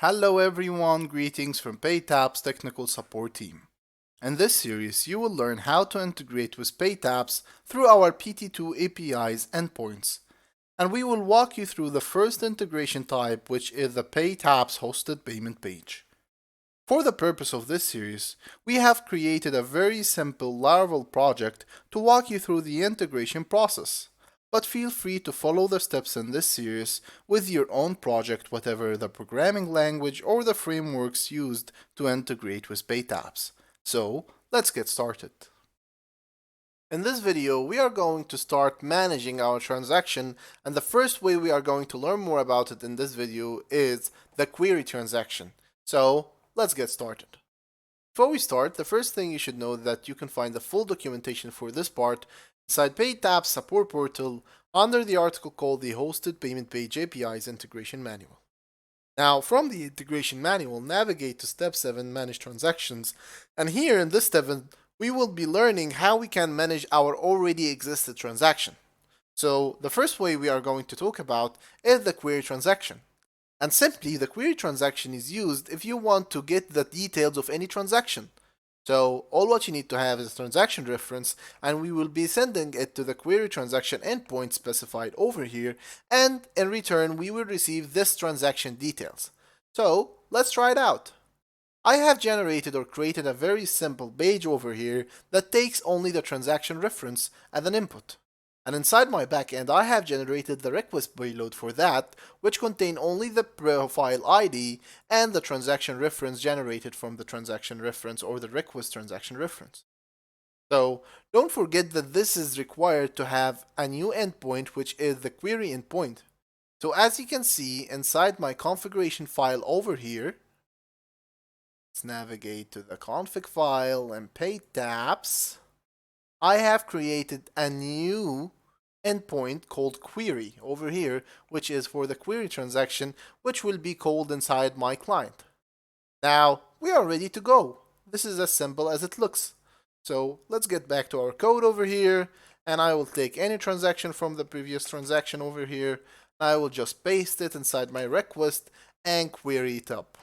Hello everyone, greetings from PayTabs technical support team. In this series, you will learn how to integrate with PayTabs through our PT2 APIs endpoints. And we will walk you through the first integration type, which is the PayTabs hosted payment page. For the purpose of this series, we have created a very simple Laravel project to walk you through the integration process. But feel free to follow the steps in this series with your own project, whatever the programming language or the frameworks used to integrate with PayTabs. So, let's get started. In this video, we are going to start managing our transaction, and the first way we are going to learn more about it in this video is the query transaction. So, let's get started. Before we start, the first thing you should know is that you can find the full documentation for this part inside PayTabs support portal under the article called the Hosted Payment Page APIs Integration Manual. Now, from the integration manual, navigate to step 7, Manage Transactions, and here in this step, we will be learning how we can manage our already existed transaction. So, the first way we are going to talk about is the query transaction. And simply, the query transaction is used if you want to get the details of any transaction. So all what you need to have is a transaction reference, and we will be sending it to the query transaction endpoint specified over here, and in return we will receive this transaction details. So let's try it out. I have generated or created a very simple page over here that takes only the transaction reference as an input. And inside my backend, I have generated the request payload for that, which contain only the profile ID and the transaction reference generated from the transaction reference or the request transaction reference. So don't forget that this is required to have a new endpoint, which is the query endpoint. So as you can see inside my configuration file over here, let's navigate to the config file and PayTabs. I have created a new endpoint called query over here, which is for the query transaction, which will be called inside my client. Now we are ready to go. This is as simple as it looks. So let's get back to our code over here, and I will take any transaction from the previous transaction over here. I will just paste it inside my request and query it up.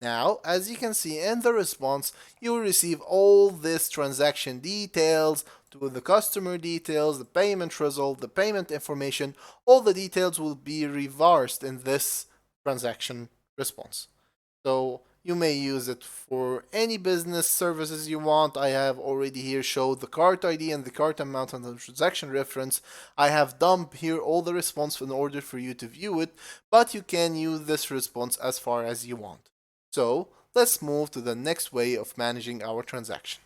Now, as you can see in the response, you will receive all this transaction details, to the customer details, the payment result, the payment information. All the details will be reversed in this transaction response. So you may use it for any business services you want. I have already here showed the cart ID and the cart amount and the transaction reference. I have dumped here all the response in order for you to view it, but you can use this response as far as you want. So let's move to the next way of managing our transaction.